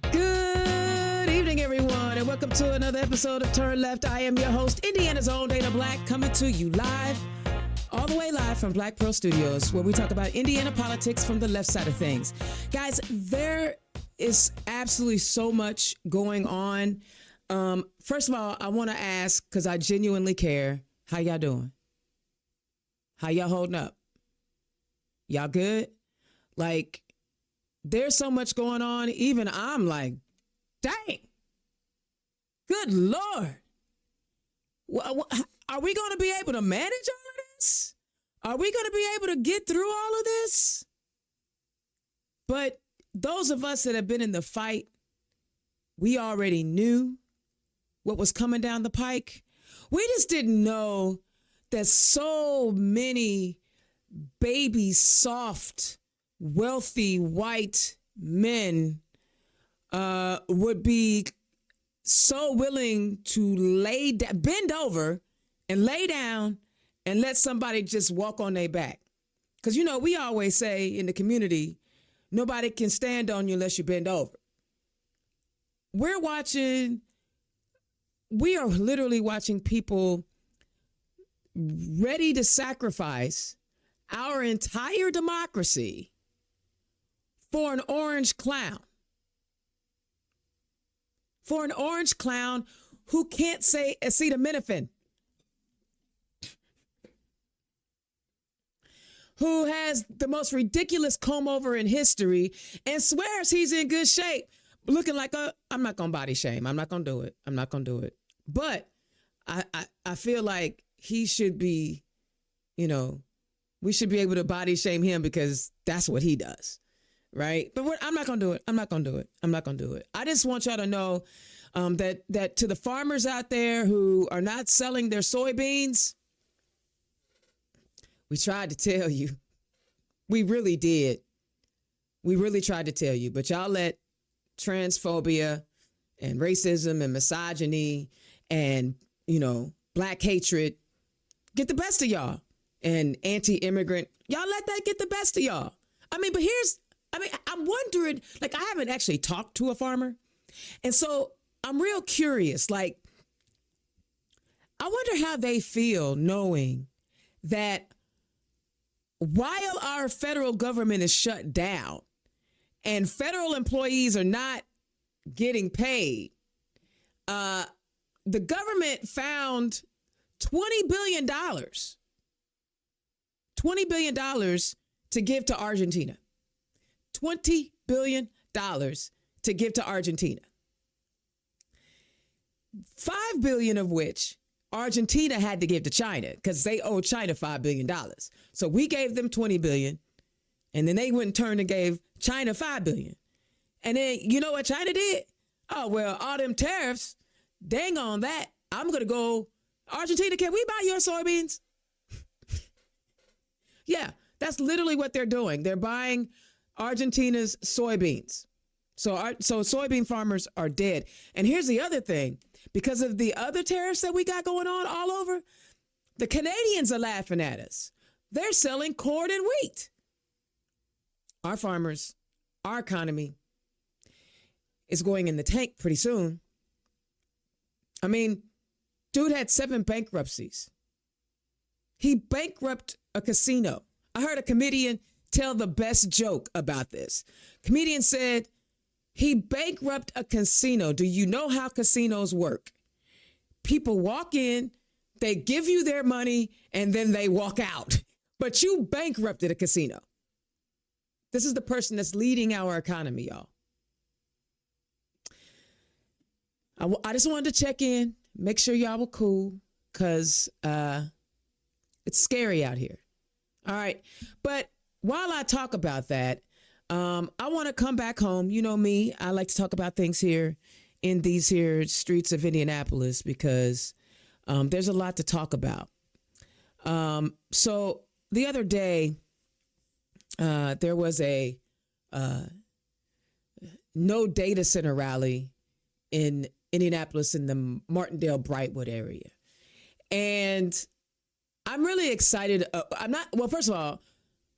Good evening, everyone, and welcome to another episode of Turn Left. I am your host, Indiana's own Dana Black, coming to you live, all the way live from Black Pearl Studios, where we talk about Indiana politics from the left side of things. Guys, there is absolutely so much going on. First of all, I want to ask, because I genuinely care, how y'all doing? How y'all holding up? Y'all good? Like, there's so much going on. Even I'm like, dang, good Lord. Are we going to be able to manage all of this? Are we going to be able to get through all of this? But those of us that have been in the fight, we already knew what was coming down the pike. We just didn't know that so many baby, soft, wealthy white men would be so willing to bend over and lay down and let somebody just walk on their back. Because, you know, we always say in the community, nobody can stand on you unless you bend over. We are literally watching people ready to sacrifice our entire democracy for an orange clown. For an orange clown who can't say acetaminophen. Who has the most ridiculous comb over in history and swears he's in good shape. Looking like I'm not going to body shame. I'm not going to do it. I'm not going to do it. But I feel like he should be, you know, we should be able to body shame him because that's what he does. Right. But I'm not going to do it. I'm not going to do it. I'm not going to do it. I just want y'all to know that to the farmers out there who are not selling their soybeans, we tried to tell you. We really did. We really tried to tell you. But y'all let transphobia and racism and misogyny and, you know, black hatred get the best of y'all. And anti-immigrant, y'all let that get the best of y'all. I'm wondering, like, I haven't actually talked to a farmer. And so I'm real curious, like, I wonder how they feel knowing that while our federal government is shut down and federal employees are not getting paid, the government found $20 billion to give to Argentina. $20 billion to give to Argentina. $5 billion of which Argentina had to give to China because they owe China $5 billion. So we gave them $20 billion and then they went and turned and gave China $5 billion. And then you know what China did? Oh, well, all them tariffs, dang on that. I'm going to go, Argentina, can we buy your soybeans? Yeah, that's literally what they're doing. They're buying Argentina's soybeans. So soybean farmers are dead. And here's the other thing. Because of the other tariffs that we got going on all over, the Canadians are laughing at us. They're selling corn and wheat. Our farmers, our economy is going in the tank pretty soon. I mean, dude had 7 bankruptcies. He bankrupted a casino. I heard a comedian tell the best joke about this. Comedian said he bankrupted a casino. Do you know how casinos work? People walk in, they give you their money, and then they walk out. But you bankrupted a casino. This is the person that's leading our economy, y'all. I just wanted to check in, make sure y'all were cool, because it's scary out here. All right. But while I talk about that, I want to come back home. You know me, I like to talk about things here in these here streets of Indianapolis because there's a lot to talk about. So the other day, there was a no data center rally in Indianapolis in the Martindale Brightwood area. And I'm really excited. Well, first of all,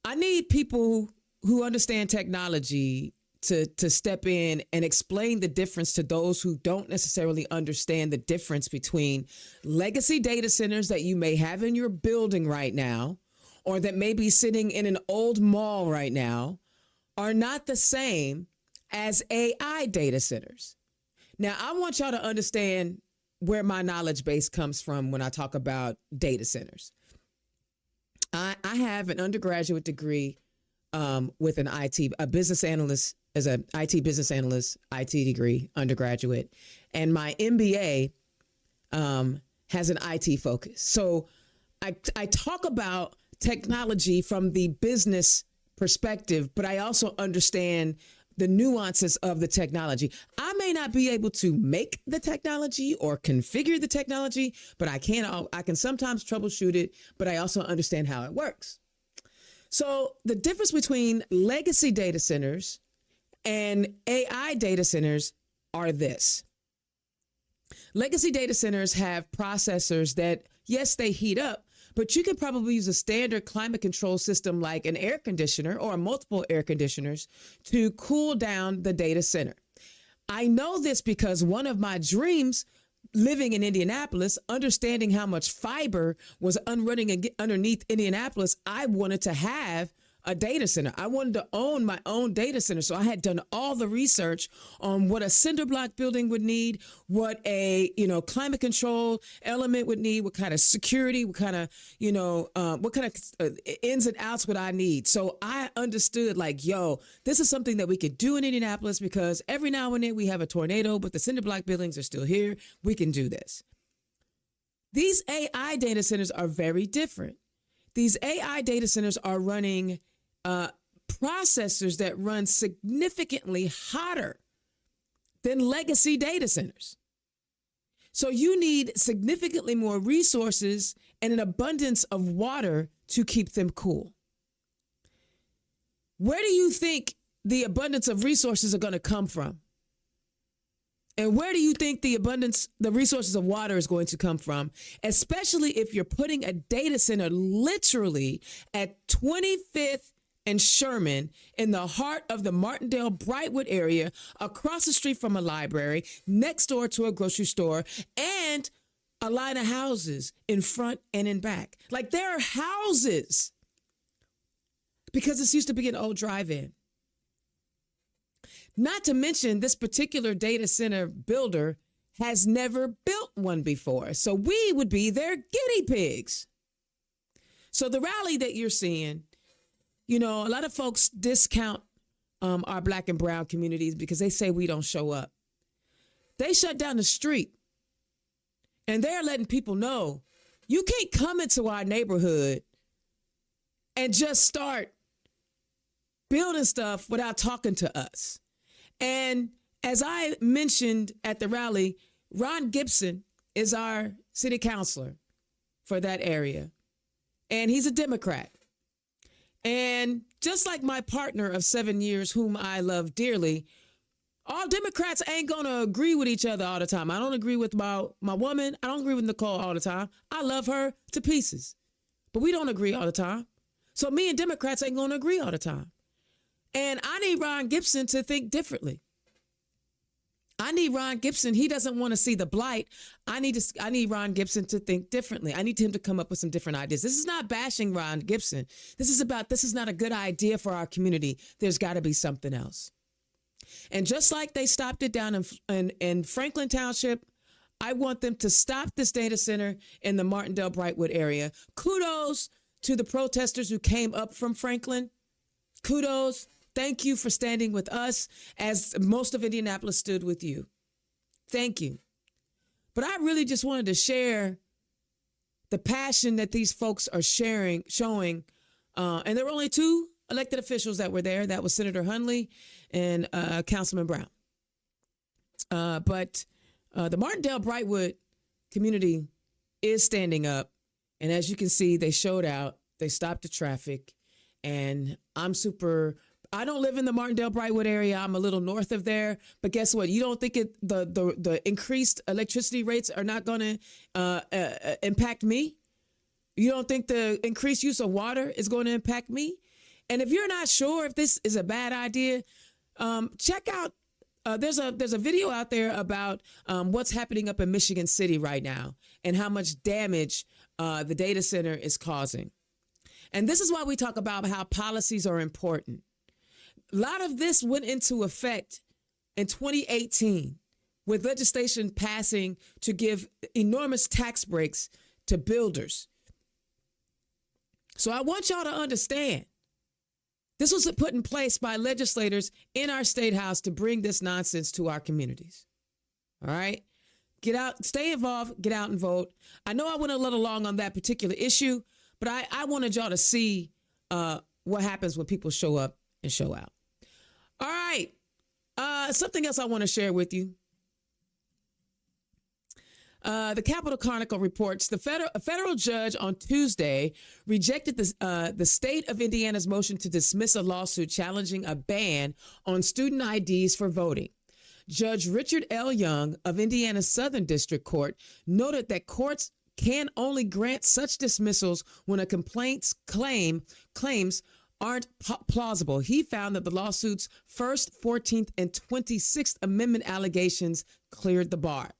I need people who understand technology to step in and explain the difference to those who don't necessarily understand the difference between legacy data centers that you may have in your building right now, or that may be sitting in an old mall right now, are not the same as AI data centers. Now, I want y'all to understand where my knowledge base comes from when I talk about data centers. I have an undergraduate degree with a business analyst, as an IT business analyst, IT degree, undergraduate. And my MBA has an IT focus. So I talk about technology from the business perspective, but I also understand the nuances of the technology. I may not be able to make the technology or configure the technology, but I can sometimes troubleshoot it, but I also understand how it works. So the difference between legacy data centers and AI data centers are this. Legacy data centers have processors that, yes, they heat up, but you can probably use a standard climate control system like an air conditioner or multiple air conditioners to cool down the data center. I know this because one of my dreams living in Indianapolis, understanding how much fiber was running underneath Indianapolis, I wanted to have a data center. I wanted to own my own data center. So I had done all the research on what a cinder block building would need, what a, climate control element would need, what kind of security, what kind of ins and outs would I need. So I understood this is something that we could do in Indianapolis because every now and then we have a tornado, but the cinder block buildings are still here. We can do this. These AI data centers are very different. These AI data centers are running processors that run significantly hotter than legacy data centers. So you need significantly more resources and an abundance of water to keep them cool. Where do you think the abundance of resources are going to come from? And where do you think the resources of water is going to come from, especially if you're putting a data center literally at 25th and Sherman in the heart of the Martindale Brightwood area, across the street from a library, next door to a grocery store, and a line of houses in front and in back. Like there are houses because this used to be an old drive-in. Not to mention this particular data center builder has never built one before. So we would be their guinea pigs. So the rally that you're seeing, a lot of folks discount our Black and brown communities because they say we don't show up. They shut down the street and they're letting people know you can't come into our neighborhood and just start building stuff without talking to us. And as I mentioned at the rally, Ron Gibson is our city councilor for that area. And he's a Democrat. And just like my partner of 7 years, whom I love dearly, all Democrats ain't going to agree with each other all the time. I don't agree with my woman. I don't agree with Nicole all the time. I love her to pieces. But we don't agree all the time. So me and Democrats ain't going to agree all the time. And I need Ron Gibson to think differently. I need Ron Gibson. He doesn't want to see the blight. I need Ron Gibson to think differently. I need him to come up with some different ideas. This is not bashing Ron Gibson. This is not a good idea for our community. There's got to be something else. And just like they stopped it down in Franklin Township, I want them to stop this data center in the Martindale Brightwood area. Kudos to the protesters who came up from Franklin. Kudos. Thank you for standing with us as most of Indianapolis stood with you. Thank you. But I really just wanted to share the passion that these folks are showing. And there were only two elected officials that were there. That was Senator Hundley and Councilman Brown. But the Martindale Brightwood community is standing up. And as you can see, they showed out. They stopped the traffic. And I don't live in the Martindale Brightwood area. I'm a little north of there. But guess what? You don't think the increased electricity rates are not going to impact me? You don't think the increased use of water is going to impact me? And if you're not sure if this is a bad idea, Check out. There's a video out there about what's happening up in Michigan City right now and how much damage the data center is causing. And this is why we talk about how policies are important. A lot of this went into effect in 2018 with legislation passing to give enormous tax breaks to builders. So I want y'all to understand, this was put in place by legislators in our state house to bring this nonsense to our communities. All right? Get out, stay involved, get out and vote. I know I went a little long on that particular issue, but I wanted y'all to see what happens when people show up and show out. All right. Something else I want to share with you. The Capitol Chronicle reports a federal judge on Tuesday rejected the state of Indiana's motion to dismiss a lawsuit challenging a ban on student IDs for voting. Judge Richard L. Young of Indiana's Southern District Court noted that courts can only grant such dismissals when a complaint's claims aren't plausible. He found that the lawsuit's first, 14th, and 26th Amendment allegations cleared the bar.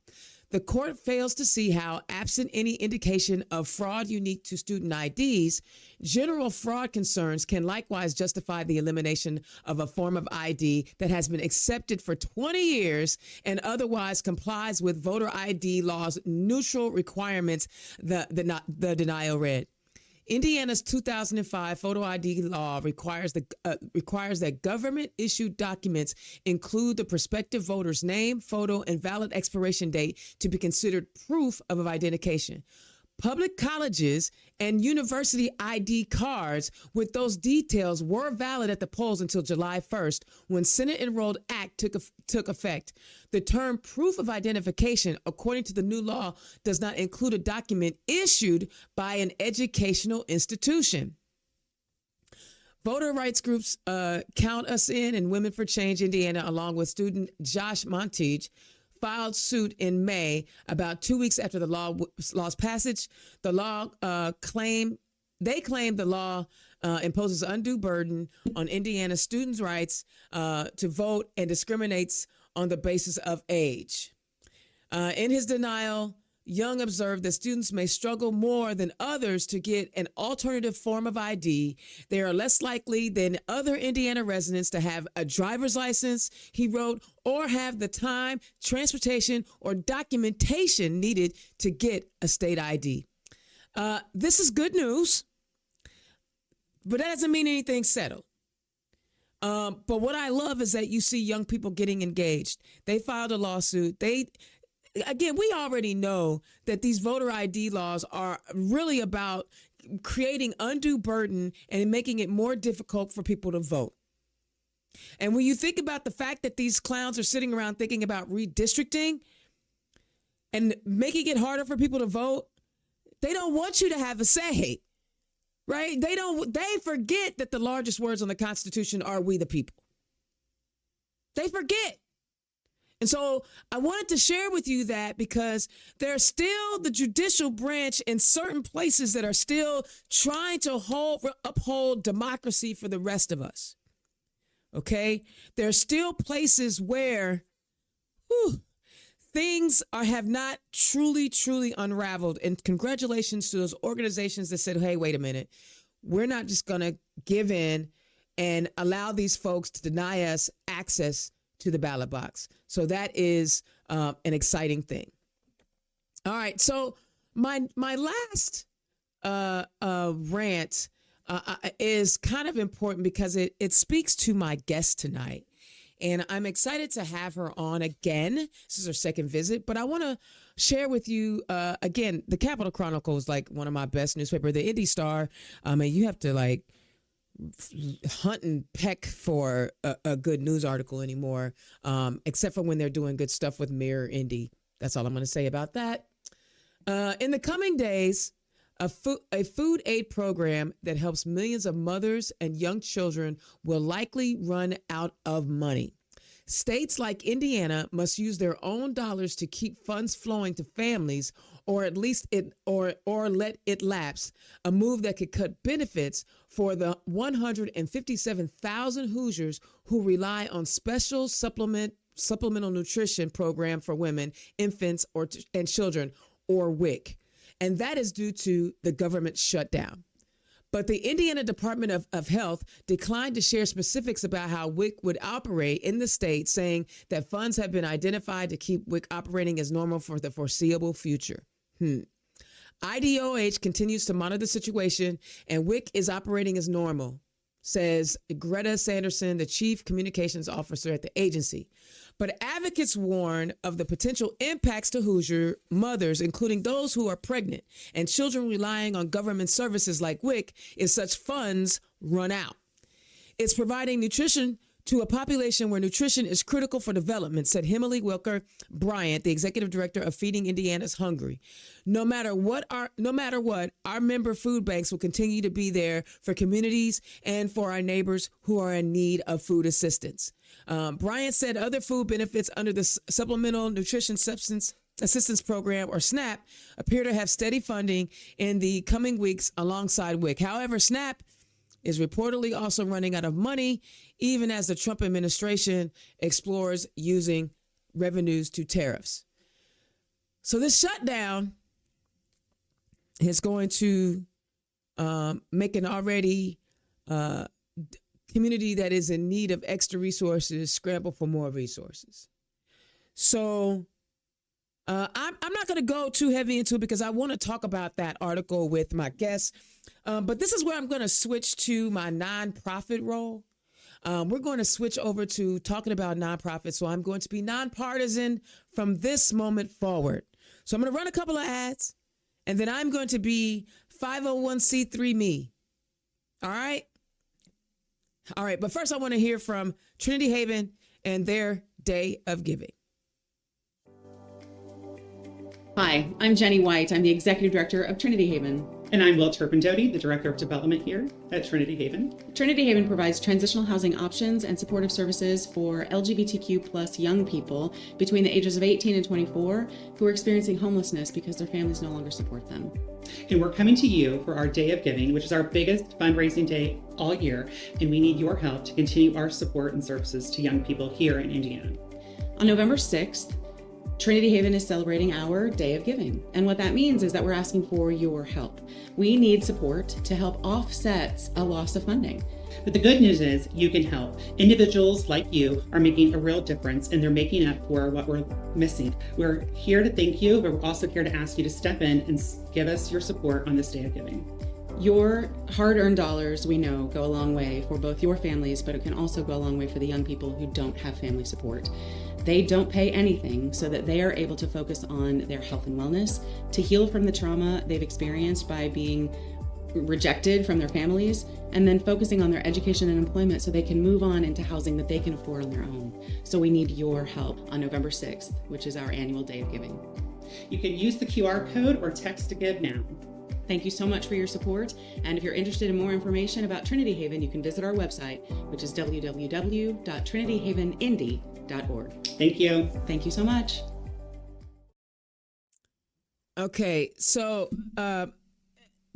The court fails to see how, absent any indication of fraud unique to student IDs, general fraud concerns can likewise justify the elimination of a form of ID that has been accepted for 20 years and otherwise complies with voter ID law's neutral requirements, the denial read. Indiana's 2005 photo ID law requires that government-issued documents include the prospective voter's name, photo, and valid expiration date to be considered proof of identification. Public colleges and university ID cards with those details were valid at the polls until July 1st, when Senate Enrolled Act took effect. The term proof of identification, according to the new law, does not include a document issued by an educational institution. Voter rights groups Count Us In and Women for Change Indiana, along with student Josh Montage, filed suit in May, about 2 weeks after the law's passage. The law claimed the law imposes undue burden on Indiana students' rights to vote and discriminates on the basis of age. In his denial, Young observed that students may struggle more than others to get an alternative form of ID. They are less likely than other Indiana residents to have a driver's license, he wrote, or have the time, transportation, or documentation needed to get a state ID. This is good news, but that doesn't mean anything's settled. But what I love is that you see young people getting engaged. They filed a lawsuit. Again, we already know that these voter ID laws are really about creating undue burden and making it more difficult for people to vote. And when you think about the fact that these clowns are sitting around thinking about redistricting and making it harder for people to vote, they don't want you to have a say, right? They forget that the largest words on the Constitution are "we the people." They forget. And so I wanted to share with you that because there's still the judicial branch in certain places that are still trying to uphold democracy for the rest of us. Okay? There's still places where things have not truly unraveled. And congratulations to those organizations that said, hey, wait a minute. We're not just going to give in and allow these folks to deny us access to the ballot box. So that is an exciting thing. All right. So my last rant is kind of important because it speaks to my guest tonight. And I'm excited to have her on again. This is her second visit, but I want to share with you, again, the Capitol Chronicle is like one of my best newspapers, the Indy Star. And you have to hunt and peck for a good news article anymore, except for when they're doing good stuff with Mirror Indy. That's all I'm going to say about that. In the coming days, a food aid program that helps millions of mothers and young children will likely run out of money. States like Indiana must use their own dollars to keep funds flowing to families, or at least or let it lapse, a move that could cut benefits for the 157,000 Hoosiers who rely on special supplemental nutrition program for women, infants, and children, or WIC. And that is due to the government shutdown. But the Indiana Department of Health declined to share specifics about how WIC would operate in the state, saying that funds have been identified to keep WIC operating as normal for the foreseeable future. IDOH continues to monitor the situation, and WIC is operating as normal, says Greta Sanderson, the chief communications officer at the agency. But advocates warn of the potential impacts to Hoosier mothers, including those who are pregnant and children relying on government services like WIC if such funds run out. It's providing nutrition to a population where nutrition is critical for development, said Himali Wilker Bryant, the executive director of Feeding Indiana's Hungry. No matter what, our member food banks will continue to be there for communities and for our neighbors who are in need of food assistance. Bryant said other food benefits under the Supplemental Nutrition Substance Assistance Program, or SNAP, appear to have steady funding in the coming weeks alongside WIC. However, SNAP is reportedly also running out of money, even as the Trump administration explores using revenues to tariffs. So this shutdown is going to make an already community that is in need of extra resources scramble for more resources. So I'm not going to go too heavy into it because I want to talk about that article with my guests. But this is where I'm going to switch to my nonprofit role. We're going to switch over to talking about nonprofits. So I'm going to be nonpartisan from this moment forward. So I'm going to run a couple of ads, and then I'm going to be 501c3 me. All right. All right. But first, I want to hear from Trinity Haven and their Day of Giving. Hi, I'm Jenny White. I'm the Executive Director of Trinity Haven. And I'm Will Turpin-Doty, the Director of Development here at Trinity Haven. Trinity Haven provides transitional housing options and supportive services for LGBTQ plus young people between the ages of 18 and 24 who are experiencing homelessness because their families no longer support them. And we're coming to you for our Day of Giving, which is our biggest fundraising day all year. And we need your help to continue our support and services to young people here in Indiana. On November 6th, Trinity Haven is celebrating our Day of Giving. And what that means is that we're asking for your help. We need support to help offset a loss of funding. But the good news is you can help. Individuals like you are making a real difference, and they're making up for what we're missing. We're here to thank you, but we're also here to ask you to step in and give us your support on this Day of Giving. Your hard-earned dollars, we know, go a long way for both your families, but it can also go a long way for the young people who don't have family support. They don't pay anything so that they are able to focus on their health and wellness, to heal from the trauma they've experienced by being rejected from their families, and then focusing on their education and employment so they can move on into housing that they can afford on their own. So we need your help on November 6th, which is our annual Day of Giving. You can use the QR code or text to give now. Thank you so much for your support. And if you're interested in more information about Trinity Haven, you can visit our website, which is www.trinityhavenindy.org. Thank you. Thank you so much. Okay, so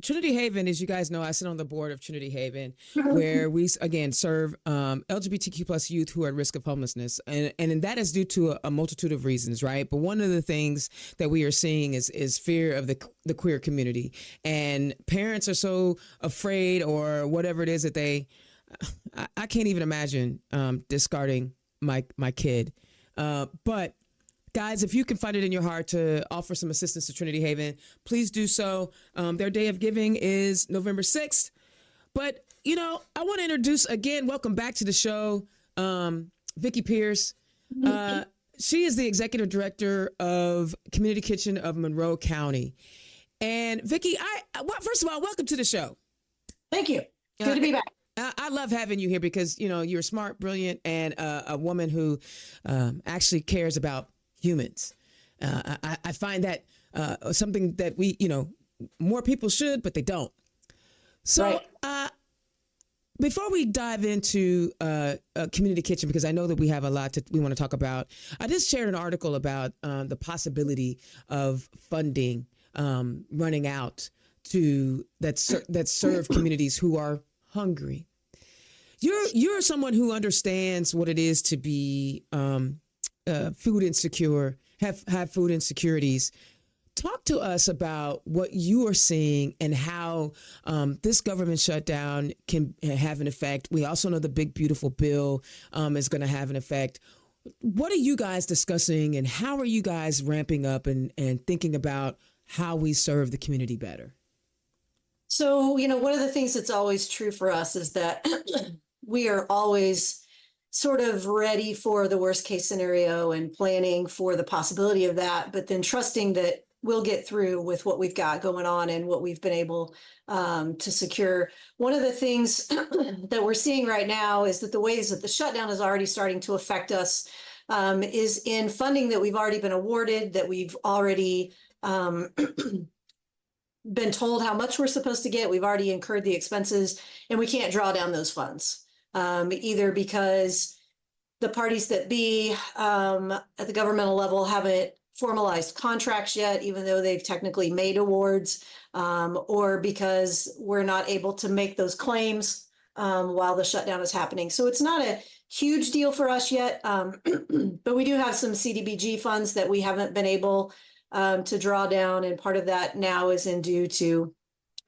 Trinity Haven, as you guys know, I sit on the board of Trinity Haven, where we, again, serve LGBTQ plus youth who are at risk of homelessness. And that is due to a multitude of reasons, right? But one of the things that we are seeing is fear of the queer community. And parents are so afraid, or whatever it is that I can't even imagine discarding my kid. But guys, if you can find it in your heart to offer some assistance to Trinity Haven, please do so. Their Day of Giving is November 6th. But, I want to introduce again, welcome back to the show, Vicki Pierce. She is the executive director of Community Kitchen of Monroe County. And Vicki, first of all, welcome to the show. Thank you. Good to be back. I love having you here because, you're smart, brilliant, and a woman who actually cares about humans. I find that something that we, more people should, but they don't. So before we dive into Community Kitchen, because I know that we have a lot we want to talk about, I just shared an article about the possibility of funding running out to that serve communities who are hungry. You're someone who understands what it is to be food insecure, have food insecurities. Talk to us about what you are seeing and how this government shutdown can have an effect. We also know the big, beautiful bill is going to have an effect. What are you guys discussing, and how are you guys ramping up and thinking about how we serve the community better? So, one of the things that's always true for us is that we are always sort of ready for the worst case scenario and planning for the possibility of that, but then trusting that we'll get through with what we've got going on and what we've been able to secure. One of the things that we're seeing right now is that the ways that the shutdown is already starting to affect us is in funding that we've already been awarded, that we've already been told how much we're supposed to get. We've already incurred the expenses, and we can't draw down those funds, either because the parties that be at the governmental level haven't formalized contracts yet, even though they've technically made awards, or because we're not able to make those claims while the shutdown is happening. So it's not a huge deal for us yet, but we do have some CDBG funds that we haven't been able to draw down, and part of that now is due to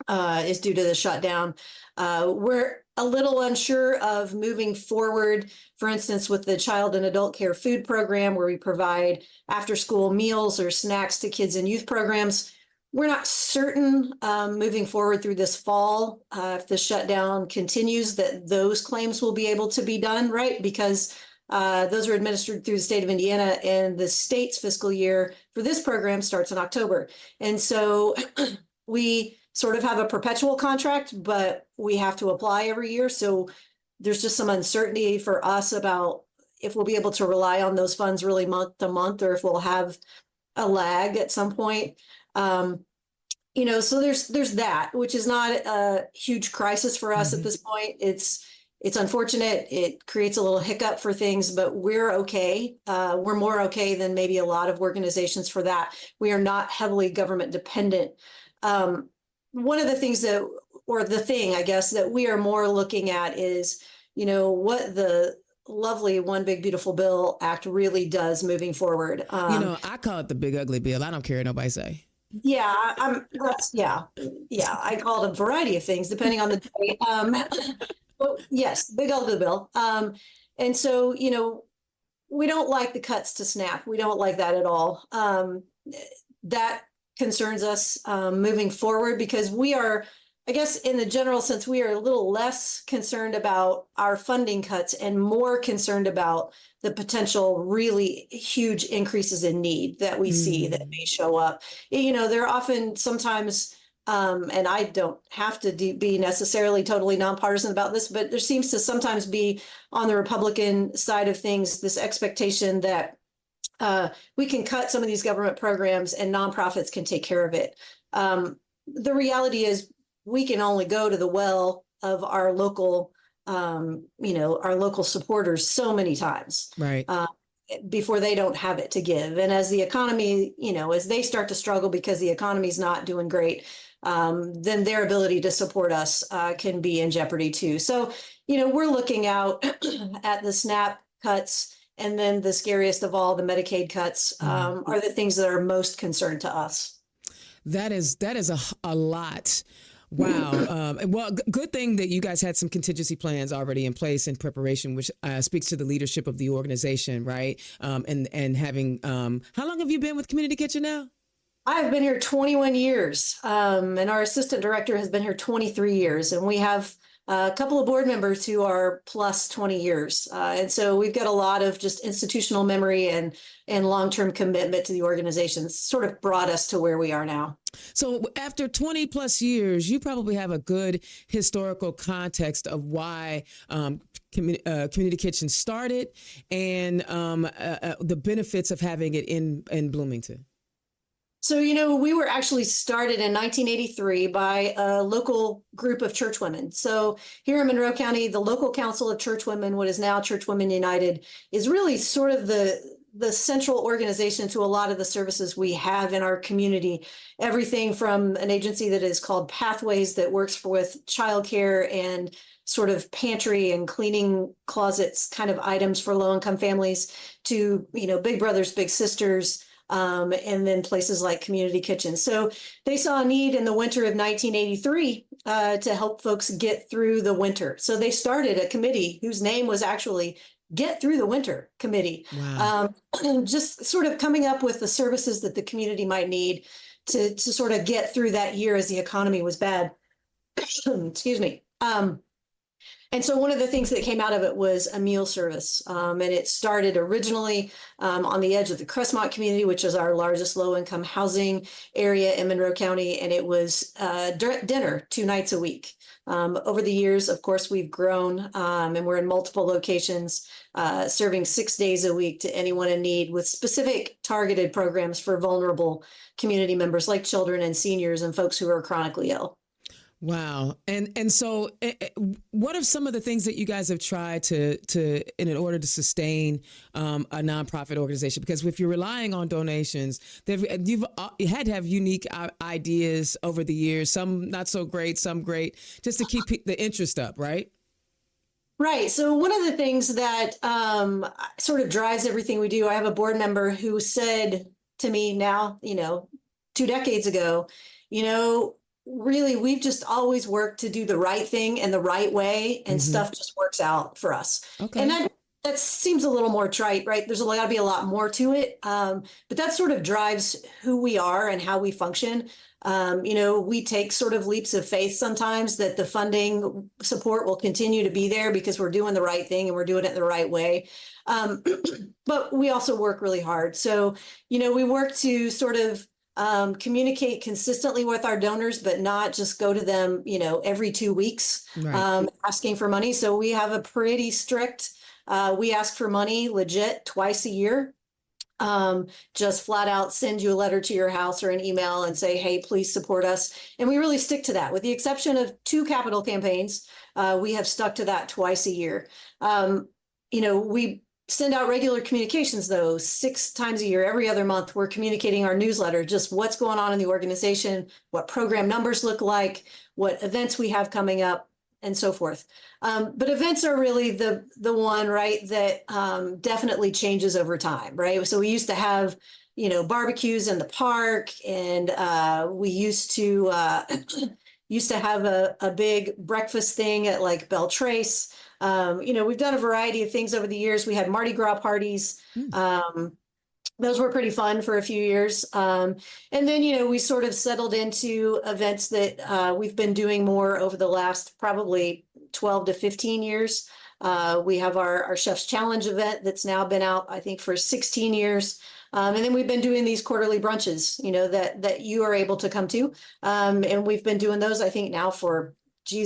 the shutdown. We're a little unsure of moving forward, for instance, with the child and adult care food program, where we provide after school meals or snacks to kids and youth programs. We're not certain moving forward through this fall, if the shutdown continues, that those claims will be able to be done, right? Because those are administered through the state of Indiana, and the state's fiscal year for this program starts in October. And so we sort of have a perpetual contract, but we have to apply every year. So there's just some uncertainty for us about if we'll be able to rely on those funds really month to month, or if we'll have a lag at some point. So there's that, which is not a huge crisis for us at this point. It's unfortunate. It creates a little hiccup for things, but we're okay. We're more okay than maybe a lot of organizations for that. We are not heavily government dependent. One of the things I guess, that we are more looking at is, what the lovely One Big Beautiful Bill Act really does moving forward. I call it the big ugly bill. I don't care what nobody say. Yeah, I call it a variety of things depending on the day. But yes, big ugly bill. And so, we don't like the cuts to SNAP. We don't like that at all. That concerns us moving forward, because we are, I guess, in the general sense, we are a little less concerned about our funding cuts and more concerned about the potential really huge increases in need that we see that may show up. There are often sometimes, and I don't have to be necessarily totally nonpartisan about this, but there seems to sometimes be on the Republican side of things this expectation that we can cut some of these government programs and nonprofits can take care of it. The reality is we can only go to the well of our local, our local supporters so many times, right, before they don't have it to give. And as the economy, as they start to struggle because the economy's not doing great, then their ability to support us can be in jeopardy too. So, we're looking out at the SNAP cuts. And then the scariest of all, the Medicaid cuts, are the things that are most concerned to us. That is a lot. Wow. Well, good thing that you guys had some contingency plans already in place in preparation, which speaks to the leadership of the organization, right? And having, how long have you been with Community Kitchen now? I've been here 21 years, and our assistant director has been here 23 years, and we have a couple of board members who are plus 20 years. And so we've got a lot of just institutional memory and long-term commitment to the organization. It's sort of brought us to where we are now. So after 20 plus years, you probably have a good historical context of why Community Kitchen started and the benefits of having it in Bloomington. So, we were actually started in 1983 by a local group of churchwomen. So here in Monroe County, the local council of churchwomen, what is now Churchwomen United, is really sort of the the central organization to a lot of the services we have in our community. Everything from an agency that is called Pathways that works with childcare and sort of pantry and cleaning closets kind of items for low-income families to, Big Brothers Big Sisters, and then places like community kitchens. So they saw a need in the winter of 1983 to help folks get through the winter. So they started a committee whose name was actually Get Through the Winter Committee. Wow. Just sort of coming up with the services that the community might need to sort of get through that year as the economy was bad. Excuse me. And so one of the things that came out of it was a meal service. And it started originally on the edge of the Crestmont community, which is our largest low-income housing area in Monroe County. And it was dinner 2 nights a week. Over the years, of course, we've grown and we're in multiple locations, serving 6 days a week to anyone in need with specific targeted programs for vulnerable community members like children and seniors and folks who are chronically ill. Wow. And so what are some of the things that you guys have tried to in order to sustain a nonprofit organization? Because if you're relying on donations, you had to have unique ideas over the years, some not so great, some great, just to keep the interest up, right? Right. So one of the things that sort of drives everything we do, I have a board member who said to me now, 2 decades ago, really, we've just always worked to do the right thing in the right way, and stuff just works out for us. Okay. And that seems a little more trite, right? There's got to be a lot more to it. But that sort of drives who we are and how we function. We take sort of leaps of faith sometimes that the funding support will continue to be there because we're doing the right thing and we're doing it the right way. But we also work really hard. So, we work to sort of communicate consistently with our donors, but not just go to them, every 2 weeks, Right. asking for money. So we have a pretty strict, we ask for money legit twice a year. Just flat out send you a letter to your house or an email and say, hey, please support us. And we really stick to that. With the exception of 2 capital campaigns, we have stuck to that twice a year. We send out regular communications, though, 6 times a year. Every other month, we're communicating our newsletter, just what's going on in the organization, what program numbers look like, what events we have coming up, and so forth. But events are really the one, right, that definitely changes over time, right? So we used to have, barbecues in the park, and we used to have a big breakfast thing at like Beltrace. We've done a variety of things over the years. We had Mardi Gras parties. Those were pretty fun for a few years. And then, we sort of settled into events that we've been doing more over the last probably 12 to 15 years. We have our Chef's Challenge event that's now been out, I think, for 16 years. And then we've been doing these quarterly brunches, that you are able to come to. And we've been doing those, I think, now for,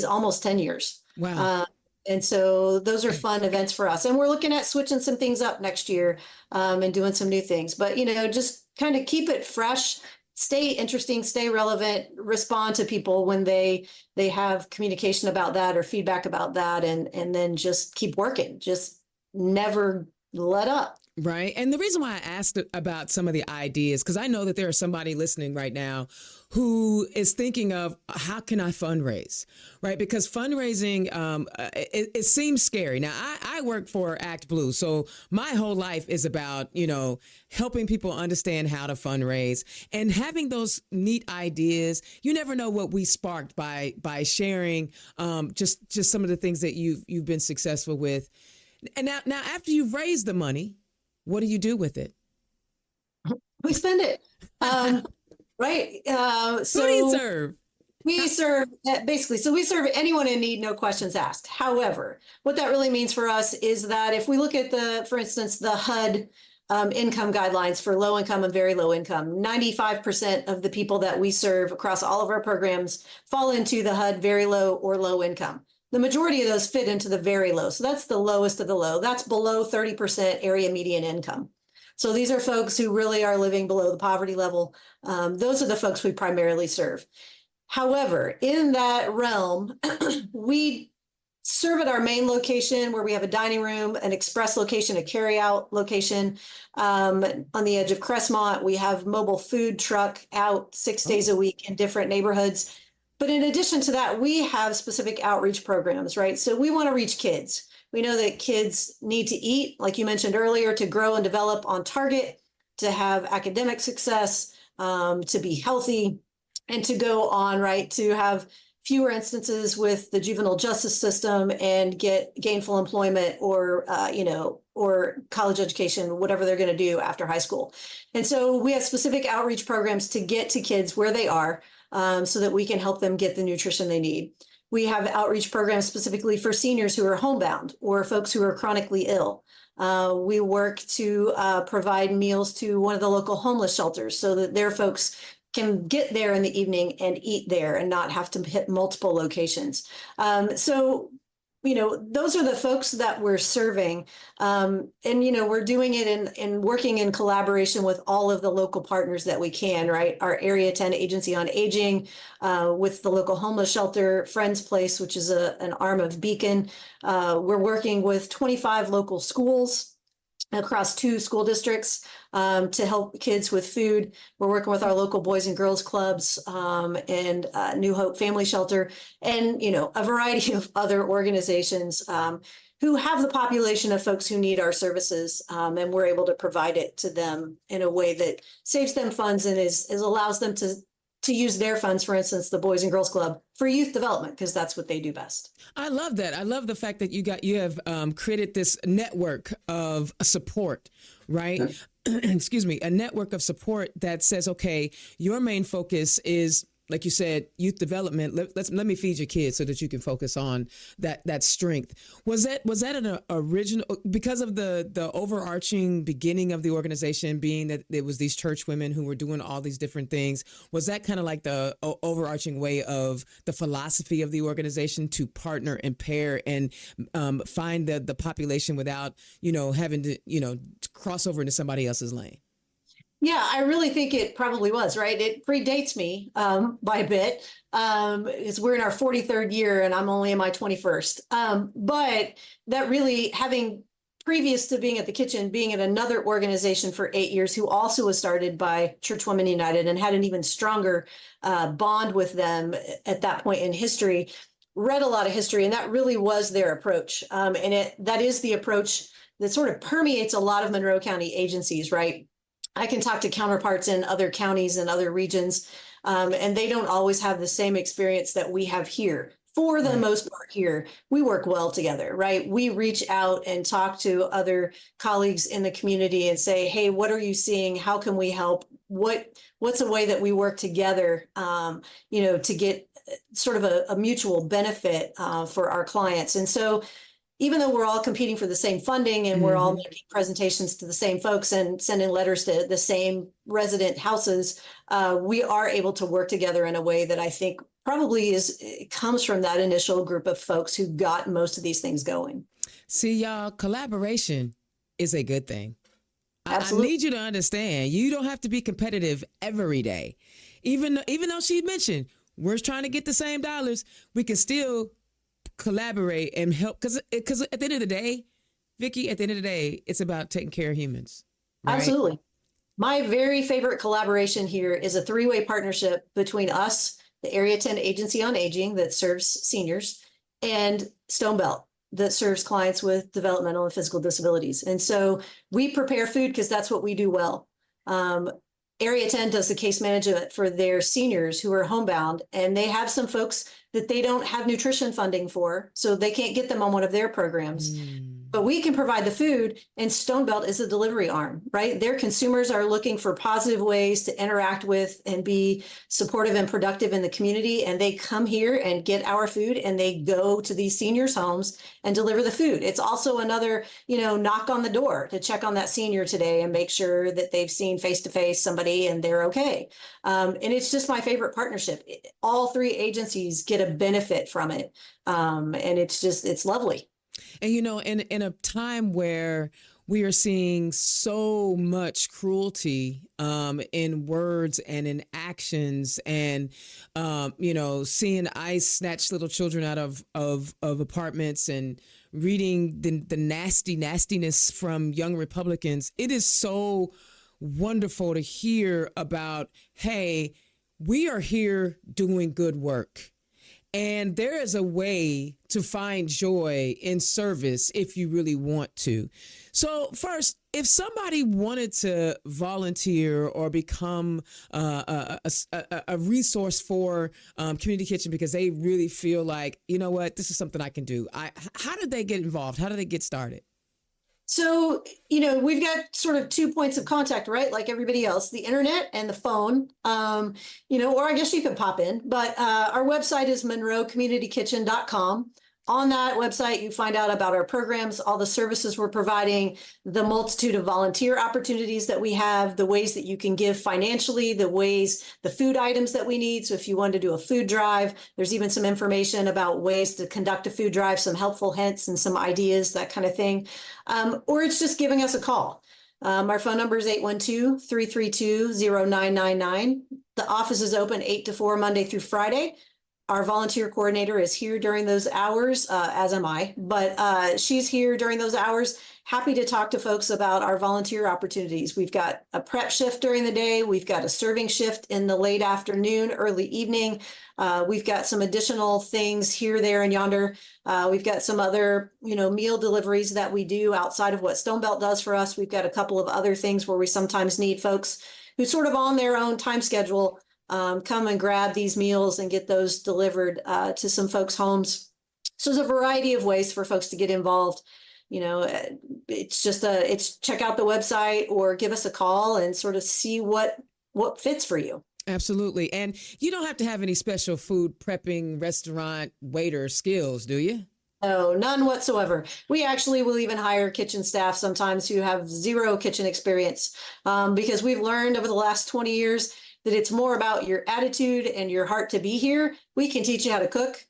almost 10 years. Wow. And so those are fun events for us. And we're looking at switching some things up next year and doing some new things. But, just kind of keep it fresh, stay interesting, stay relevant, respond to people when they have communication about that or feedback about that, and then just keep working. Just never let up. Right. And the reason why I asked about some of the ideas, because I know that there is somebody listening right now who is thinking of how can I fundraise, right? Because fundraising, it seems scary. Now, I work for Act Blue, so my whole life is about, helping people understand how to fundraise and having those neat ideas. You never know what we sparked by sharing just some of the things that you've been successful with. And now after you've raised the money, what do you do with it? We spend it. Right. So who do you serve? We serve basically, so we serve anyone in need, no questions asked. However, what that really means for us is that if we look at for instance, the HUD income guidelines for low income and very low income, 95% of the people that we serve across all of our programs fall into the HUD very low or low income. The majority of those fit into the very low. So that's the lowest of the low. That's below 30% area median income. So these are folks who really are living below the poverty level. Those are the folks we primarily serve. However, in that realm, we serve at our main location where we have a dining room, an express location, a carry-out location. On the edge of Crestmont, we have mobile food truck out 6 days a week in different neighborhoods. But in addition to that, we have specific outreach programs, right? So we want to reach kids. We know that kids need to eat, like you mentioned earlier, to grow and develop on target, to have academic success, to be healthy, and to go on, right, to have fewer instances with the juvenile justice system and get gainful employment or, or college education, whatever they're going to do after high school. And so we have specific outreach programs to get to kids where they are, so that we can help them get the nutrition they need. We have outreach programs specifically for seniors who are homebound or folks who are chronically ill. We work to provide meals to one of the local homeless shelters so that their folks can get there in the evening and eat there and not have to hit multiple locations. So, those are the folks that we're serving. And, we're doing it in working in collaboration with all of the local partners that we can, right? Our Area 10 Agency on Aging, with the local homeless shelter, Friends Place, which is an arm of Beacon. We're working with 25 local schools across 2 school districts to help kids with food. We're working with our local Boys and Girls Clubs and New Hope Family Shelter and, a variety of other organizations who have the population of folks who need our services. And we're able to provide it to them in a way that saves them funds and is allows them to use their funds, for instance, the Boys and Girls Club, for youth development, because that's what they do best. I love that. I love the fact that you have created this network of support, right? Excuse me, a network of support that says, okay, your main focus is, like you said, youth development. Let me feed your kids so that you can focus on that strength. Was that an original, because of the overarching beginning of the organization being that it was these church women who were doing all these different things? Was that kind of like the overarching way of the philosophy of the organization to partner and pair and find the population without having to cross over into somebody else's lane? Yeah, I really think it probably was, right? It predates me by a bit. Because we're in our 43rd year and I'm only in my 21st. But that really, having previous to being at the kitchen, being at another organization for 8 years, who also was started by Church Women United and had an even stronger bond with them at that point in history, read a lot of history, and that really was their approach. And that is the approach that sort of permeates a lot of Monroe County agencies, right? I can talk to counterparts in other counties and other regions, and they don't always have the same experience that we have here. For the most part here, we work well together, right? We reach out and talk to other colleagues in the community and say, hey, what are you seeing? How can we help? What's a way that we work together, to get sort of a mutual benefit for our clients? And so even though we're all competing for the same funding and we're all making presentations to the same folks and sending letters to the same resident houses, we are able to work together in a way that I think probably comes from that initial group of folks who got most of these things going. See, y'all, collaboration is a good thing. Absolutely. I need you to understand, you don't have to be competitive every day. Even though she mentioned we're trying to get the same dollars, we can still collaborate and help, because at the end of the day, Vicki, it's about taking care of humans. Right? Absolutely. My very favorite collaboration here is a 3-way partnership between us, the Area 10 Agency on Aging that serves seniors, and Stone Belt that serves clients with developmental and physical disabilities. And so we prepare food because that's what we do well. Area 10 does the case management for their seniors who are homebound, and they have some folks that they don't have nutrition funding for, so they can't get them on one of their programs. But we can provide the food, and Stone Belt is a delivery arm, right? Their consumers are looking for positive ways to interact with and be supportive and productive in the community. And they come here and get our food, and they go to these seniors' homes and deliver the food. It's also another, knock on the door to check on that senior today and make sure that they've seen face-to-face somebody and they're okay. And it's just my favorite partnership. All 3 agencies get a benefit from it. And it's lovely. And in a time where we are seeing so much cruelty in words and in actions, and seeing ICE snatch little children out of apartments, and reading the nastiness from young Republicans. It is so wonderful to hear about, hey, we are here doing good work. And there is a way to find joy in service if you really want to. So first, if somebody wanted to volunteer or become a resource for Community Kitchen because they really feel like, you know what, this is something I can do. How did they get involved? How do they get started? So, we've got sort of 2 points of contact, right? Like everybody else, the internet and the phone, or I guess you could pop in, but our website is monroecommunitykitchen.com. On that website, you find out about our programs, all the services we're providing, the multitude of volunteer opportunities that we have, the ways that you can give financially, the food items that we need. So if you want to do a food drive, there's even some information about ways to conduct a food drive, some helpful hints and some ideas, that kind of thing. Or it's just giving us a call. Our phone number is 812-332-0999. The office is open 8 to 4 Monday through Friday. Our volunteer coordinator is here during those hours, as am I, but she's here during those hours. Happy to talk to folks about our volunteer opportunities. We've got a prep shift during the day. We've got a serving shift in the late afternoon, early evening. We've got some additional things here, there, and yonder. We've got some other, meal deliveries that we do outside of what Stonebelt does for us. We've got a couple of other things where we sometimes need folks who sort of on their own time schedule come and grab these meals and get those delivered to some folks' homes. So there's a variety of ways for folks to get involved. It's check out the website or give us a call and sort of see what fits for you. Absolutely. And you don't have to have any special food prepping, restaurant, waiter skills, do you? No, none whatsoever. We actually will even hire kitchen staff sometimes who have zero kitchen experience because we've learned over the last 20 years that it's more about your attitude and your heart to be here. We can teach you how to cook.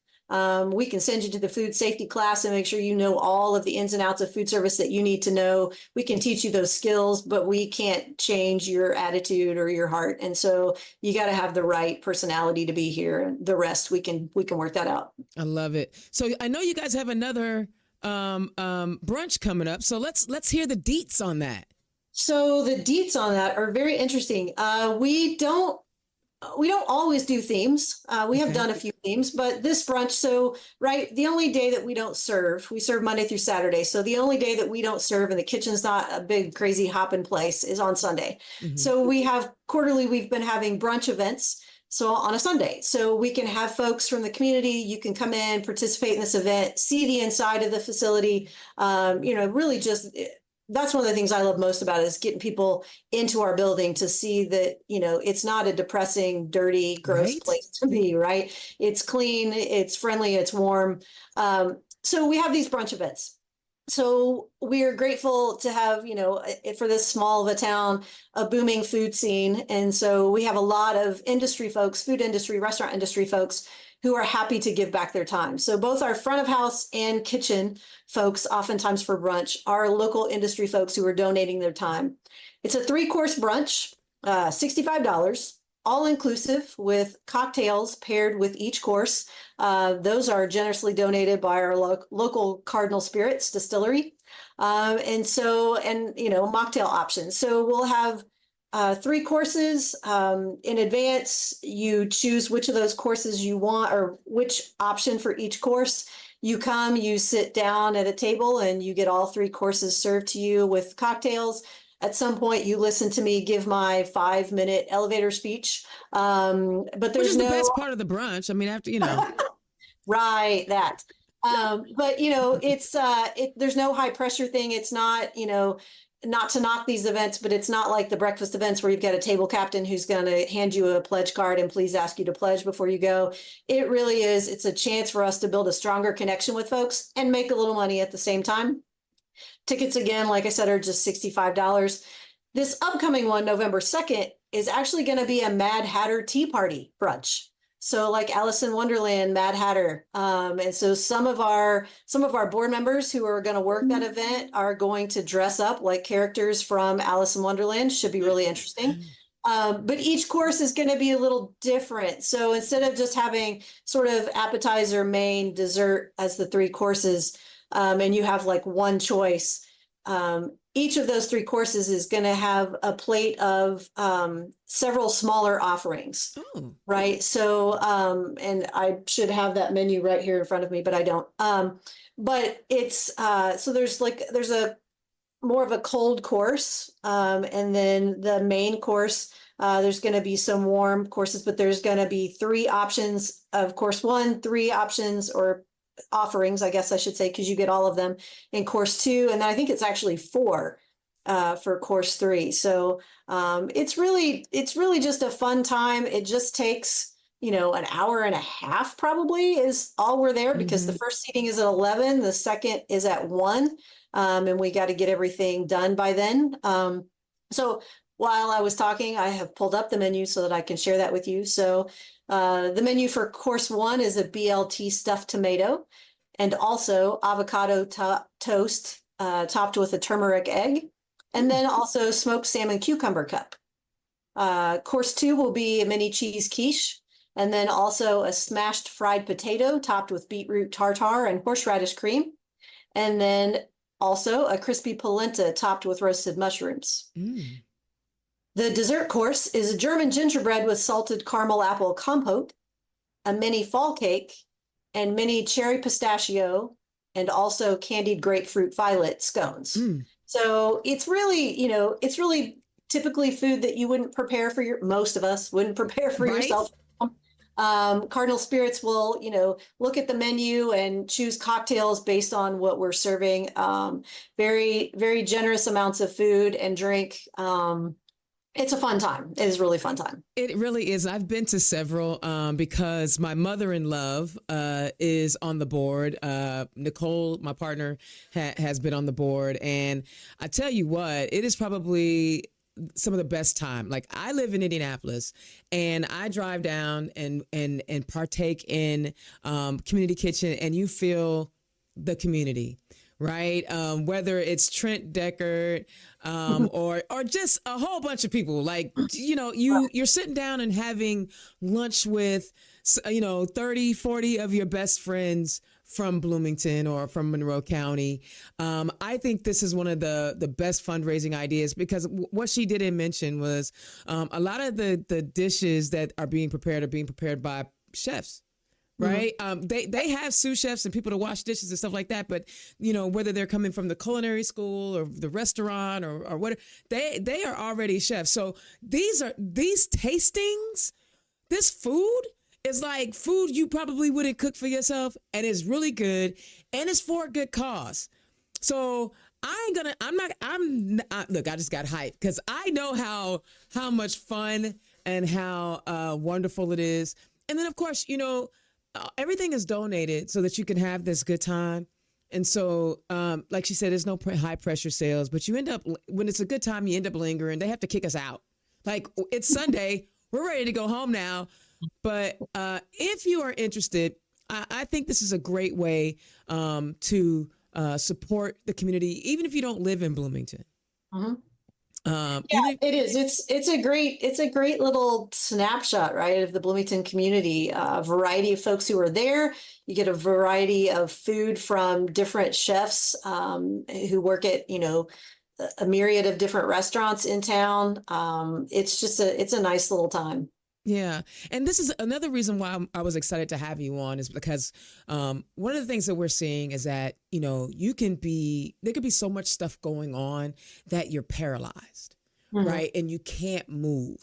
We can send you to the food safety class and make sure you know all of the ins and outs of food service that you need to know. We can teach you those skills, but we can't change your attitude or your heart. And so you got to have the right personality to be here. The rest we can work that out. I love it. So I know you guys have another brunch coming up. So let's hear the deets on that. So the deets on that are very interesting. We don't always do themes. We have done a few themes, but this brunch, the only day that we serve Monday through Saturday. So the only day that we don't serve and the kitchen's not a big, crazy hopping place is on Sunday. Mm-hmm. So we've been having brunch events. So on a Sunday, so we can have folks from the community, you can come in, participate in this event, see the inside of the facility, really just that's one of the things I love most about it is getting people into our building to see that, it's not a depressing, dirty, gross place to be, right? It's clean, it's friendly, it's warm. So we have these brunch events. So we are grateful to have, for this small of a town, a booming food scene. And so we have a lot of industry folks, food industry, restaurant industry folks who are happy to give back their time. So both our front of house and kitchen folks, oftentimes for brunch, are local industry folks who are donating their time. It's a 3-course brunch, $65, all inclusive with cocktails paired with each course. Those are generously donated by our local Cardinal Spirits distillery. Mocktail options. So we'll have 3 courses. In advance, you choose which of those courses you want or which option for each course. You come, you sit down at a table and you get all 3 courses served to you with cocktails. At some point, you listen to me give my 5-minute elevator speech. But there's Which is the best part of the brunch. I mean, after, Right, that. But, there's no high pressure thing. It's not, not to knock these events, but it's not like the breakfast events where you've got a table captain who's going to hand you a pledge card and please ask you to pledge before you go. It really is. It's a chance for us to build a stronger connection with folks and make a little money at the same time. Tickets, again, like I said, are just $65. This upcoming one, November 2nd, is actually going to be a Mad Hatter Tea Party brunch. So like Alice in Wonderland, Mad Hatter. And so some of our board members who are going to work that event are going to dress up like characters from Alice in Wonderland. Should be really interesting. But each course is going to be a little different. So instead of just having sort of appetizer, main, dessert as the three courses, and you have like one choice, each of those three courses is going to have a plate of several smaller offerings. Oh. Right. So, and I should have that menu right here in front of me, but I don't. But it's so there's a more of a cold course, and then the main course. There's going to be some warm courses, but there's going to be three options of course one, three options or offerings, I guess I should say, because you get all of them in course two, and then I think it's actually four for course three. So it's really just a fun time. It just takes an hour and a half probably is all we're there, because the first seating is at 11, the second is at 1, and we got to get everything done by then. So while I was talking, I have pulled up the menu so that I can share that with you. So the menu for course 1 is a BLT stuffed tomato and also avocado toast topped with a turmeric egg, and then also smoked salmon cucumber cup. Course 2 will be a mini cheese quiche, and then also a smashed fried potato topped with beetroot tartare and horseradish cream, and then also a crispy polenta topped with roasted mushrooms. The dessert course is a German gingerbread with salted caramel apple compote, a mini fall cake, and mini cherry pistachio, and also candied grapefruit violet scones. So it's really typically food that you wouldn't prepare for most of us wouldn't prepare for yourself. Cardinal Spirits will, look at the menu and choose cocktails based on what we're serving. Very, very generous amounts of food and drink. It's a fun time. It is a really fun time. It really is. I've been to several because my mother-in-law is on the board. Nicole, my partner, has been on the board. And I tell you what, it is probably some of the best time. Like, I live in Indianapolis and I drive down and partake in community kitchen, and you feel the community. Right. Whether it's Trent Deckard or just a whole bunch of people, like, you're sitting down and having lunch with, 30, 40 of your best friends from Bloomington or from Monroe County. I think this is one of the best fundraising ideas, because what she didn't mention was a lot of the dishes that are being prepared by chefs. Right. They have sous chefs and people to wash dishes and stuff like that. But, whether they're coming from the culinary school or the restaurant or whatever, they are already chefs. So these tastings, this food is like food you probably wouldn't cook for yourself. And it's really good. And it's for a good cause. So look, I just got hyped because I know how much fun and how wonderful it is. And then, of course, everything is donated so that you can have this good time. And so, like she said, there's no high pressure sales, but you end up, when it's a good time, you end up lingering. They have to kick us out. Like, it's Sunday. We're ready to go home now. But if you are interested, I think this is a great way to support the community, even if you don't live in Bloomington. It is. It's a great little snapshot, right, of the Bloomington community. A variety of folks who are there. You get a variety of food from different chefs who work at a myriad of different restaurants in town. It's a nice little time. Yeah. And this is another reason why I was excited to have you on, is because one of the things that we're seeing is that, there could be so much stuff going on that you're paralyzed, right? And you can't move.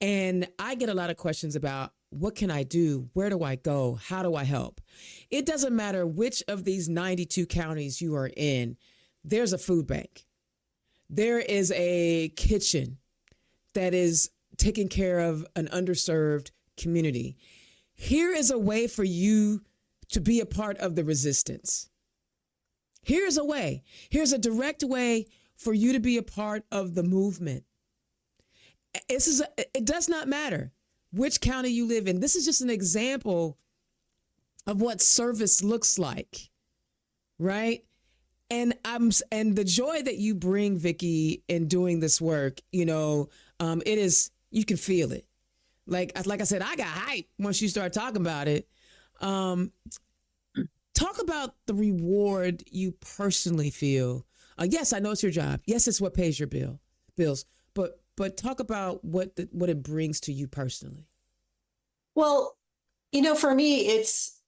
And I get a lot of questions about, what can I do? Where do I go? How do I help? It doesn't matter which of these 92 counties you are in, there's a food bank. There is a kitchen that is taking care of an underserved community. Here is a way for you to be a part of the resistance. Here's a way. Here's a direct way for you to be a part of the movement. It does not matter which county you live in. This is just an example of what service looks like, right? And the joy that you bring, Vicki, in doing this work, it is, you can feel it. Like I said, I got hype once you start talking about it. Talk about the reward you personally feel. Yes, I know it's your job. Yes, it's what pays your bills. But talk about what it brings to you personally. Well, for me, it's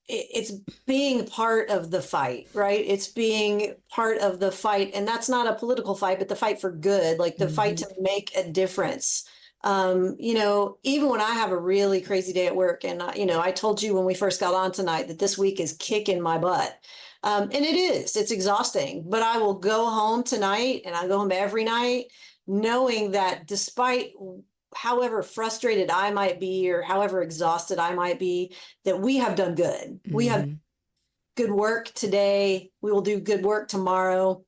being part of the fight, right? It's being part of the fight. And that's not a political fight, but the fight for good, like the fight to make a difference. Even when I have a really crazy day at work, and I told you when we first got on tonight that this week is kicking my butt. And it's exhausting, but I will go home tonight, and I go home every night knowing that despite however frustrated I might be or however exhausted I might be, that we have done good. We have good work today. We will do good work tomorrow.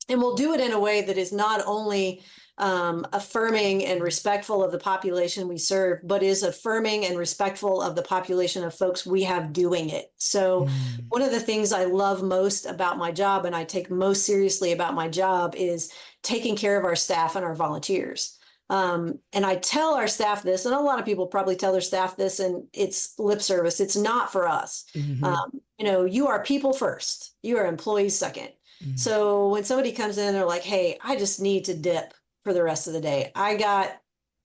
And we'll do it in a way that is not only affirming and respectful of the population we serve, but is affirming and respectful of the population of folks we have doing it. So one of the things I love most about my job, and I take most seriously about my job, is taking care of our staff and our volunteers. And I tell our staff this, and a lot of people probably tell their staff this, and it's lip service. It's not for us. You are people first. You are employees second. So when somebody comes in, they're like, hey, I just need to dip for the rest of the day.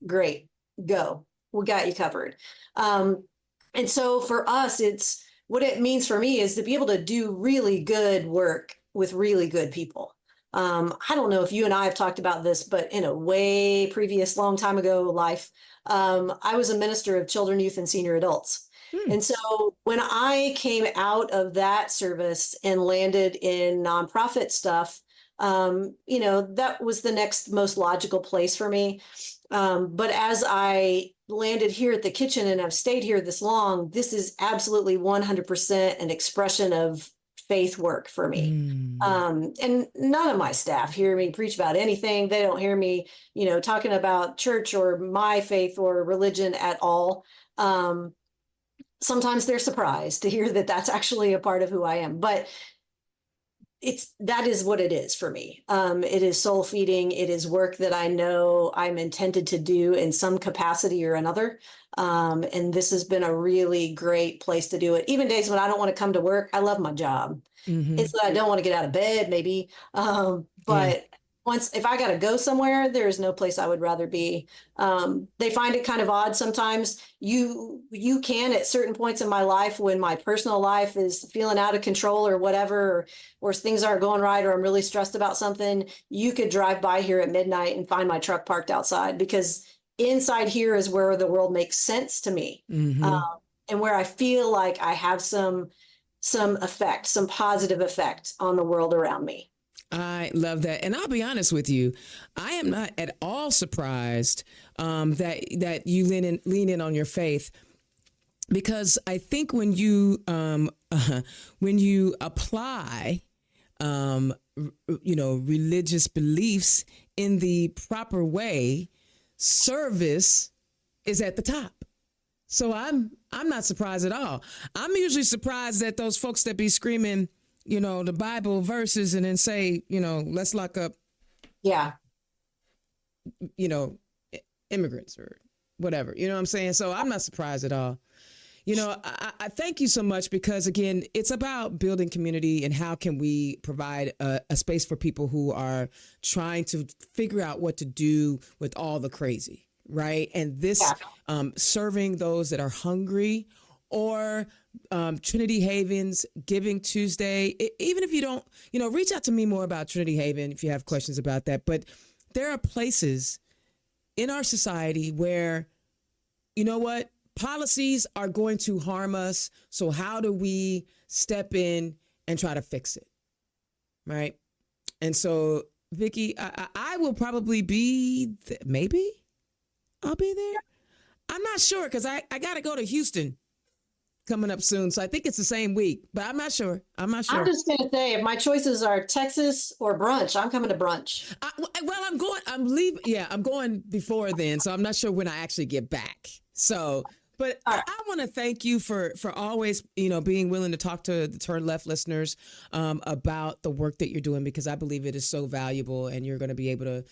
Great, go. We got you covered. And so for us, it's what it means for me is to be able to do really good work with really good people. I don't know if you and I have talked about this, but in a way previous long time ago life, I was a minister of children, youth, and senior adults. And so when I came out of that service and landed in nonprofit stuff, that was the next most logical place for me. But as I landed here at the kitchen and I've stayed here this long, this is absolutely 100% an expression of faith work for me. And none of my staff hear me preach about anything. They don't hear me, talking about church or my faith or religion at all. Sometimes they're surprised to hear that that's actually a part of who I am, but that is what it is for me. It is soul feeding. It is work that I know I'm intended to do in some capacity or another. And this has been a really great place to do it. Even days when I don't want to come to work, I love my job. It's that I don't want to get out of bed, maybe. But if I got to go somewhere, there's no place I would rather be. They find it kind of odd sometimes. You can at certain points in my life when my personal life is feeling out of control or whatever, or things aren't going right, or I'm really stressed about something, you could drive by here at midnight and find my truck parked outside, because inside here is where the world makes sense to me. And where I feel like I have some effect, some positive effect on the world around me. I love that. And I'll be honest with you, I am not at all surprised that you lean in on your faith, because I think when you apply religious beliefs in the proper way, service is at the top. So I'm not surprised at all. I'm usually surprised that those folks that be screaming, the Bible verses and then say, let's lock up, immigrants or whatever, you know what I'm saying? So I'm not surprised at all. I thank you so much, because again, it's about building community and how can we provide a space for people who are trying to figure out what to do with all the crazy, right? And this serving those that are hungry, or Trinity Haven's Giving Tuesday. Even if you don't, reach out to me more about Trinity Haven if you have questions about that. But there are places in our society where, policies are going to harm us. So how do we step in and try to fix it? Right. And so, Vicki, I will probably be, maybe I'll be there. I'm not sure, because I got to go to Houston coming up soon. So I think it's the same week, but I'm not sure. I'm just going to say, if my choices are Texas or brunch, I'm coming to brunch. I'm going before then. So I'm not sure when I actually get back. So, but All I, right. I want to thank you for always, being willing to talk to the Turn Left listeners about the work that you're doing, because I believe it is so valuable, and you're going to be able to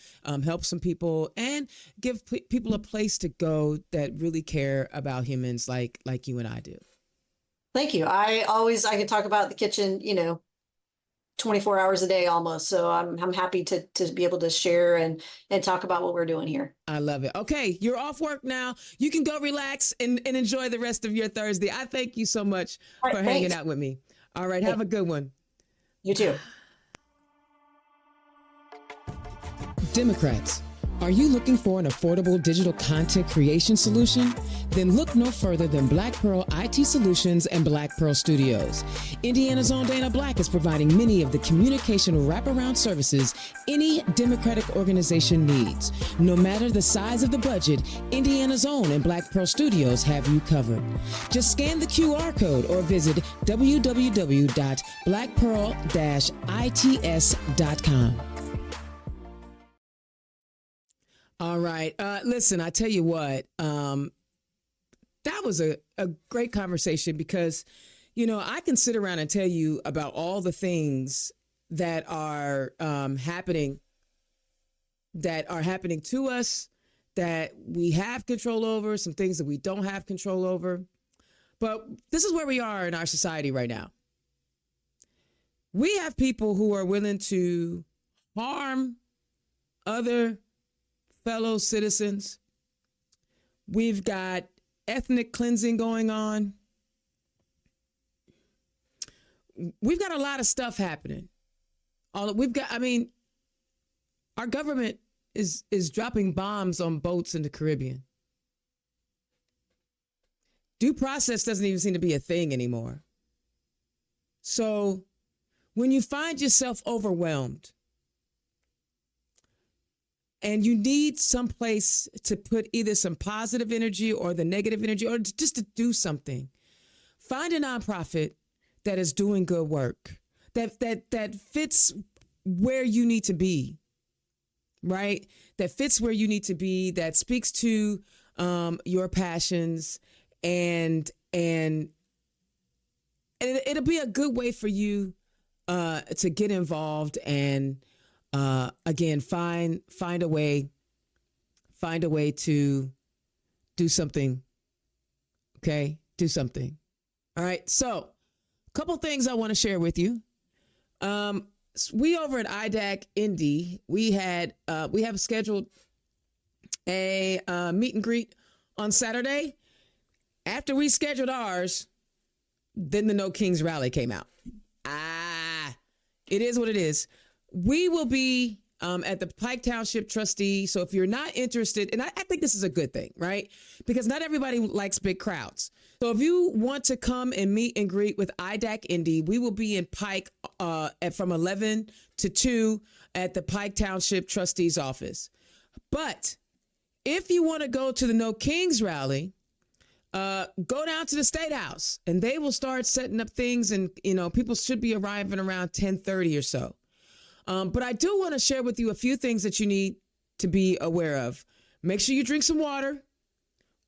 help some people and give people a place to go that really care about humans like you and I do. Thank you. I can talk about the kitchen, 24 hours a day almost. So I'm happy to be able to share and talk about what we're doing here. I love it. Okay, you're off work now. You can go relax and enjoy the rest of your Thursday. I thank you so much All right, for hanging thanks. out with me. All right, have a good one. You too. Democrats, are you looking for an affordable digital content creation solution? Then look no further than Black Pearl IT Solutions and Black Pearl Studios. Indiana's own Dana Black is providing many of the communication wraparound services any Democratic organization needs. No matter the size of the budget, Indiana's own and Black Pearl Studios have you covered. Just scan the QR code or visit www.blackpearl-its.com. All right. Listen, I tell you what, that was a great conversation, because, I can sit around and tell you about all the things that are happening to us, that we have control over, some things that we don't have control over. But this is where we are in our society right now. We have people who are willing to harm other fellow citizens. We've got ethnic cleansing going on. We've got a lot of stuff happening. Our government is dropping bombs on boats in the Caribbean. Due process doesn't even seem to be a thing anymore. So when you find yourself overwhelmed, and you need some place to put either some positive energy or the negative energy, or just to do something, find a nonprofit that is doing good work, that fits where you need to be, right? That fits where you need to be, that speaks to your passions, and it'll be a good way for you to get involved and again, find a way to do something. Okay, do something. All right. So, a couple things I want to share with you. We over at IDAC Indy, we have scheduled a meet and greet on Saturday. After we scheduled ours, then the No Kings rally came out. It is what it is. We will be at the Pike Township trustee. So if you're not interested, and I think this is a good thing, right? Because not everybody likes big crowds. So if you want to come and meet and greet with IDAC Indy, we will be in Pike from 11 to 2 at the Pike Township trustee's office. But if you want to go to the No Kings rally, go down to the State House, and they will start setting up things, and people should be arriving around 10:30 or so. But I do want to share with you a few things that you need to be aware of. Make sure you drink some water,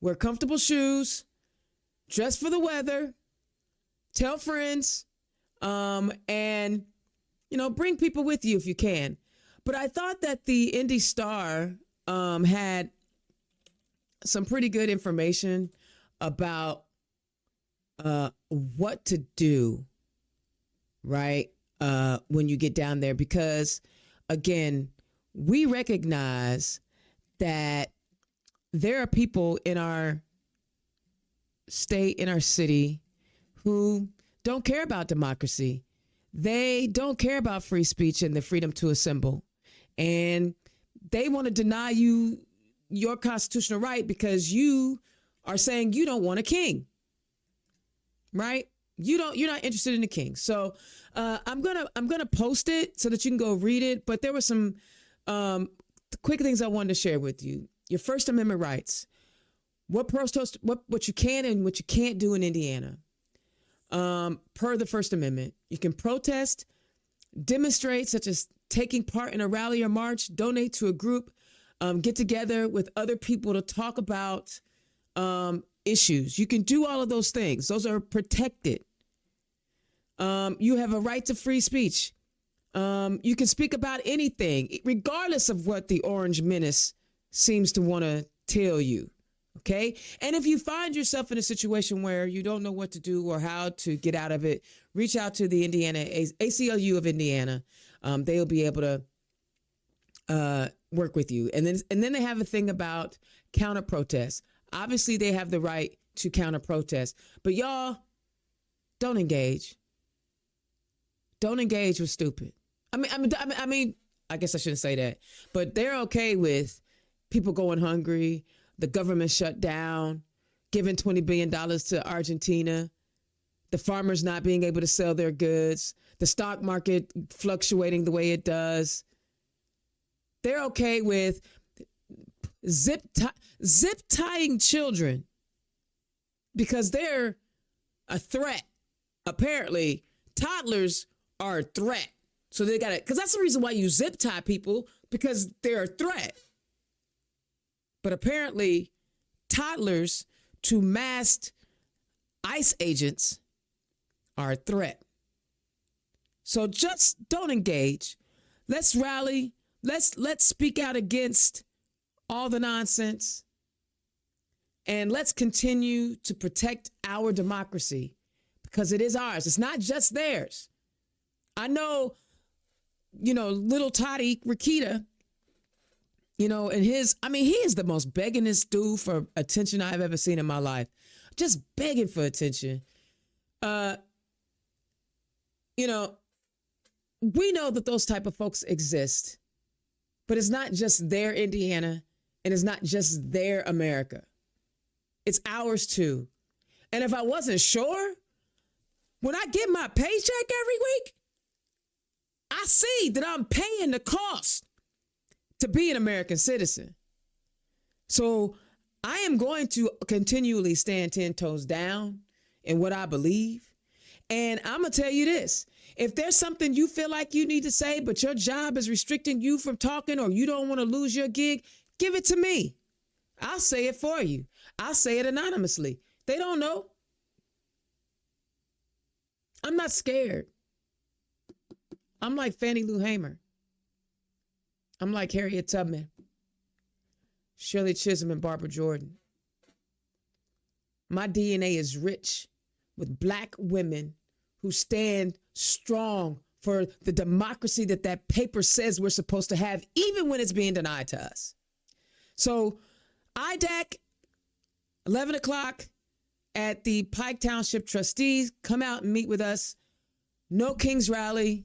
wear comfortable shoes, dress for the weather, tell friends, and, bring people with you if you can. But I thought that the Indy Star had some pretty good information about what to do, right? When you get down there, because again, we recognize that there are people in our state, in our city, who don't care about democracy. They don't care about free speech and the freedom to assemble. And they want to deny you your constitutional right because you are saying you don't want a king, right? You're not interested in a king. So I'm gonna post it so that you can go read it. But there were some quick things I wanted to share with you. Your First Amendment rights, what you can and what you can't do in Indiana. Per the First Amendment, you can protest, demonstrate, such as taking part in a rally or march, donate to a group, get together with other people to talk about issues. You can do all of those things. Those are protected. You have a right to free speech. You can speak about anything, regardless of what the Orange Menace seems to want to tell you. Okay. And if you find yourself in a situation where you don't know what to do or how to get out of it, reach out to the ACLU of Indiana. They'll be able to work with you. And then they have a thing about counter protests. Obviously, they have the right to counter protest, but y'all don't engage. Don't engage with stupid. I mean, I guess I shouldn't say that, but they're okay with people going hungry, the government shut down, giving $20 billion to Argentina, the farmers not being able to sell their goods, the stock market fluctuating the way it does. They're okay with zip tying children because they're a threat. Apparently, toddlers are a threat. So they got it, because that's the reason why you zip tie people, because they're a threat. But apparently, toddlers to masked ICE agents are a threat. So just don't engage. Let's rally. Let's speak out against all the nonsense. And let's continue to protect our democracy because it is ours. It's not just theirs. I know, little Toddy Rikita, and he is the most beggingest dude for attention I've ever seen in my life. Just begging for attention. We know that those type of folks exist, but it's not just their Indiana and it's not just their America. It's ours too. And if I wasn't sure, when I get my paycheck every week, I see that I'm paying the cost to be an American citizen. So I am going to continually stand 10 toes down in what I believe. And I'm going to tell you this. If there's something you feel like you need to say, but your job is restricting you from talking or you don't want to lose your gig, give it to me. I'll say it for you. I'll say it anonymously. They don't know. I'm not scared. I'm like Fannie Lou Hamer. I'm like Harriet Tubman, Shirley Chisholm, and Barbara Jordan. My DNA is rich with Black women who stand strong for the democracy that paper says we're supposed to have, even when it's being denied to us. So IDAC, 11 o'clock at the Pike Township Trustees. Come out and meet with us. No King's Rally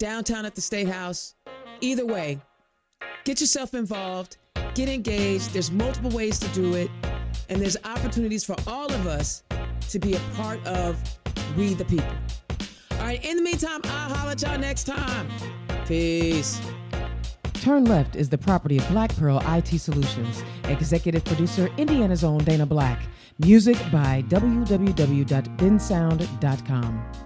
downtown at the State House. Either way, get yourself involved, get engaged. There's multiple ways to do it. And there's opportunities for all of us to be a part of We the People. All right, in the meantime, I'll holler at y'all next time. Peace. Turn Left is the property of Black Pearl IT Solutions. Executive producer, Indiana's own Dana Black. Music by www.bensound.com.